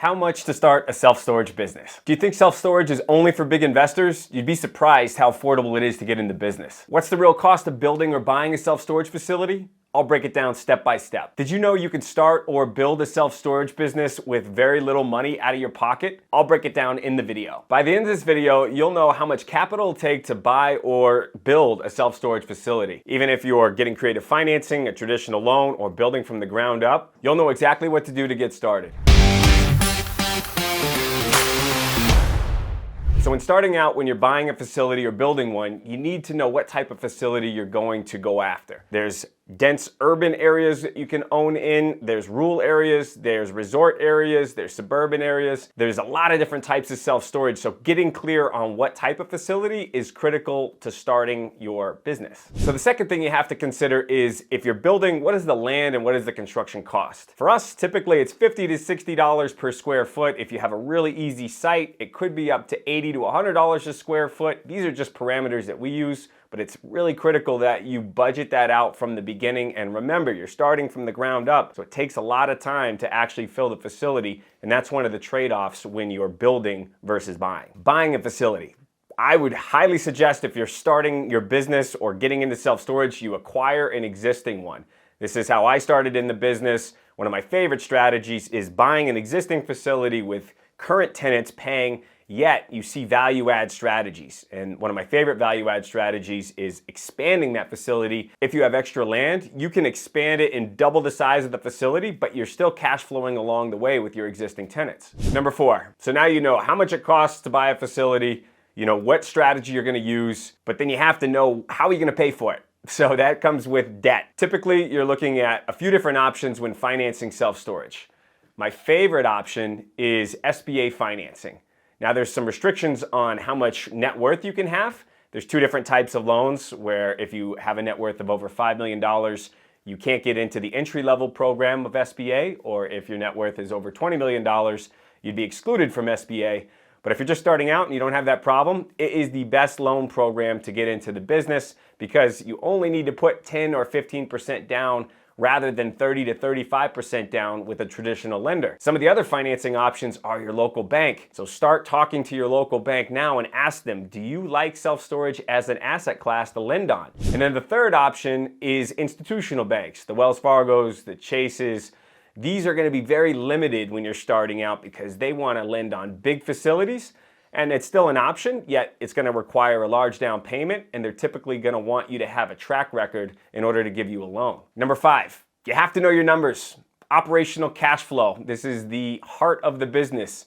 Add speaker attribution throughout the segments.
Speaker 1: How much to start a self-storage business? Do you think self-storage is only for big investors? You'd be surprised how affordable it is to get into business. What's the real cost of building or buying a self-storage facility? I'll break it down step by step. Did you know you could start or build a self-storage business with very little money out of your pocket? I'll break it down in the video. By the end of this video, you'll know how much capital it'll take to buy or build a self-storage facility. Even if you're getting creative financing, a traditional loan, or building from the ground up, you'll know exactly what to do to get started. So when starting out, when you're buying a facility or building one, you need to know what type of facility you're going to go after. There's dense urban areas that you can own in, there's rural areas, there's resort areas, there's suburban areas. There's a lot of different types of self-storage, so getting clear on what type of facility is critical to starting your business. So the second thing you have to consider is if you're building, what is the land and what is the construction cost? For us, typically it's $50 to $60 per square foot. If you have a really easy site, it could be up to $80 to $100 a square foot. These are just parameters that we use, but it's really critical that you budget that out from the beginning. And remember, you're starting from the ground up, so it takes a lot of time to actually fill the facility, and that's one of the trade-offs when you're building versus buying. Buying a facility. I would highly suggest if you're starting your business or getting into self-storage, you acquire an existing one. This is how I started in the business. One of my favorite strategies is buying an existing facility with current tenants paying, yet you see value add strategies. And one of my favorite value add strategies is expanding that facility. If you have extra land, you can expand it and double the size of the facility, but you're still cash flowing along the way with your existing tenants. Number 4, so now you know how much it costs to buy a facility, you know what strategy you're gonna use, but then you have to know how you're gonna pay for it. So that comes with debt. Typically, you're looking at a few different options when financing self-storage. My favorite option is SBA financing. Now there's some restrictions on how much net worth you can have. There's 2 different types of loans where if you have a net worth of over $5 million, you can't get into the entry-level program of SBA, or if your net worth is over $20 million, you'd be excluded from SBA. But if you're just starting out and you don't have that problem, it is the best loan program to get into the business because you only need to put 10 or 15% down rather than 30 to 35% down with a traditional lender. Some of the other financing options are your local bank. So start talking to your local bank now and ask them, do you like self-storage as an asset class to lend on? And then the third option is institutional banks, the Wells Fargos, the Chases. These are gonna be very limited when you're starting out because they wanna lend on big facilities, and it's still an option, yet it's gonna require a large down payment, and they're typically gonna want you to have a track record in order to give you a loan. Number 5, you have to know your numbers. Operational cash flow. This is the heart of the business.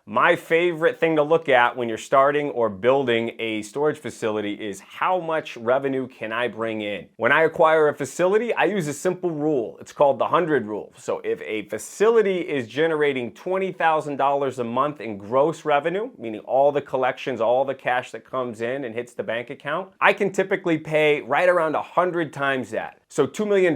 Speaker 1: My favorite thing to look at when you're starting or building a storage facility is how much revenue can I bring in? When I acquire a facility, I use a simple rule. It's called the 100 rule. So if a facility is generating $20,000 a month in gross revenue, meaning all the collections, all the cash that comes in and hits the bank account, I can typically pay right around 100 times that. So $2 million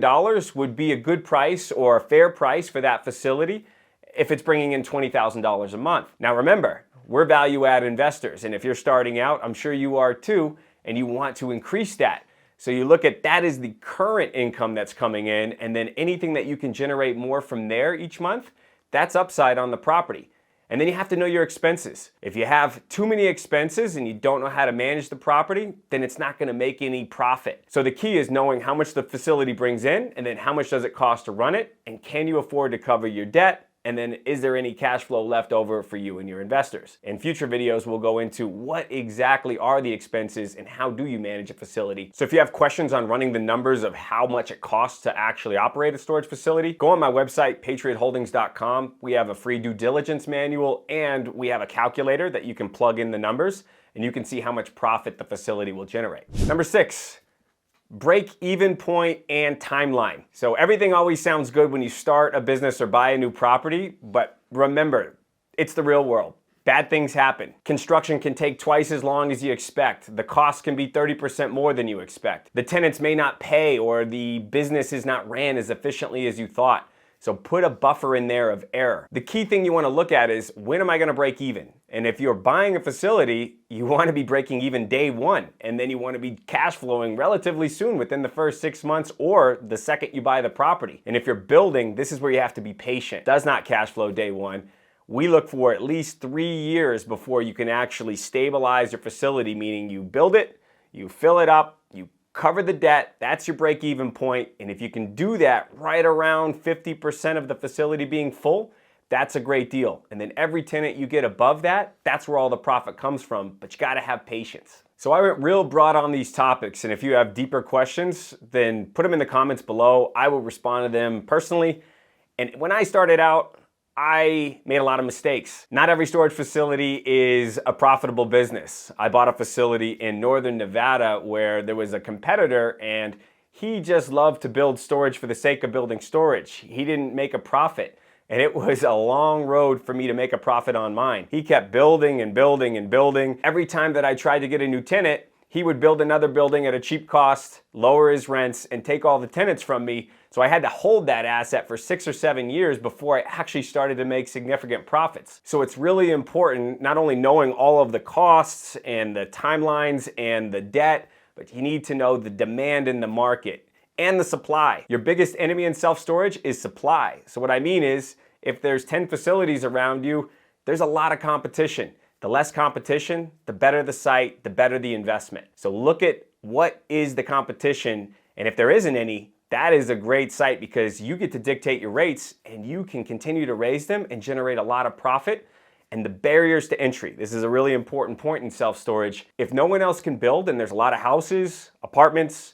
Speaker 1: would be a good price or a fair price for that facility if it's bringing in $20,000 a month. Now remember, we're value add investors, and if you're starting out, I'm sure you are too, and you want to increase that. So you look at that as the current income that's coming in, and then anything that you can generate more from there each month, that's upside on the property. And then you have to know your expenses. If you have too many expenses and you don't know how to manage the property, then it's not gonna make any profit. So the key is knowing how much the facility brings in, and then how much does it cost to run it, and can you afford to cover your debt? And then is there any cash flow left over for you and your investors? In future videos, we'll go into what exactly are the expenses and how do you manage a facility. So if you have questions on running the numbers of how much it costs to actually operate a storage facility, go on my website, patriotholdings.com. We have a free due diligence manual and we have a calculator that you can plug in the numbers and you can see how much profit the facility will generate. Number 6. Break-even point and timeline. So everything always sounds good when you start a business or buy a new property, but remember, it's the real world. Bad things happen. Construction can take twice as long as you expect. The cost can be 30% more than you expect. The tenants may not pay or the business is not ran as efficiently as you thought. So put a buffer in there of error. The key thing you want to look at is, when am I going to break even? And if you're buying a facility, you want to be breaking even day one, and then you want to be cash flowing relatively soon within the first 6 months or the second you buy the property. And if you're building, this is where you have to be patient. It does not cash flow day one. we look for at least 3 years before you can actually stabilize your facility, meaning you build it, you fill it up, you cover the debt, that's your break-even point. And if you can do that right around 50% of the facility being full, that's a great deal. And then every tenant you get above that, that's where all the profit comes from, but you gotta have patience. So I went real broad on these topics, and if you have deeper questions, then put them in the comments below. I will respond to them personally. And when I started out, I made a lot of mistakes. Not every storage facility is a profitable business. I bought a facility in northern Nevada where there was a competitor, and he just loved to build storage for the sake of building storage. He didn't make a profit. And it was a long road for me to make a profit on mine. He kept building and building and building. Every time that I tried to get a new tenant, he would build another building at a cheap cost, lower his rents, and take all the tenants from me. So I had to hold that asset for 6 or 7 years before I actually started to make significant profits. So it's really important not only knowing all of the costs and the timelines and the debt, but you need to know the demand in the market and the supply. Your biggest enemy in self-storage is supply. So what I mean is, if there's 10 facilities around you, there's a lot of competition. The less competition, the better the site, the better the investment. So look at what is the competition, and if there isn't any, that is a great site because you get to dictate your rates and you can continue to raise them and generate a lot of profit. And the barriers to entry, this is a really important point in self-storage. If no one else can build and there's a lot of houses, apartments,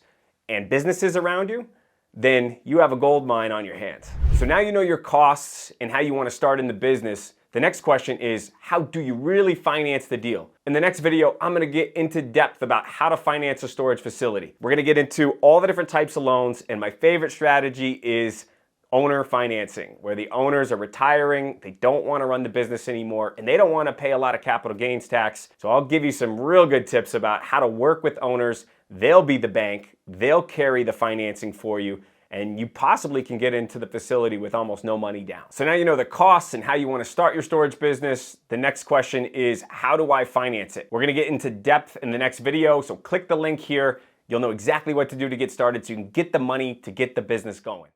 Speaker 1: and businesses around you, then you have a gold mine on your hands. So now you know your costs and how you want to start in the business. The next question is, how do you really finance the deal? In the next video, I'm going to get into depth about how to finance a storage facility. We're going to get into all the different types of loans, and my favorite strategy is owner financing, where the owners are retiring, they don't want to run the business anymore, and they don't want to pay a lot of capital gains tax. So I'll give you some real good tips about how to work with owners. They'll be the bank, they'll carry the financing for you, and you possibly can get into the facility with almost no money down. So now you know the costs and how you want to start your storage business. The next question is, how do I finance it? We're going to get into depth in the next video, so click the link here. You'll know exactly what to do to get started so you can get the money to get the business going.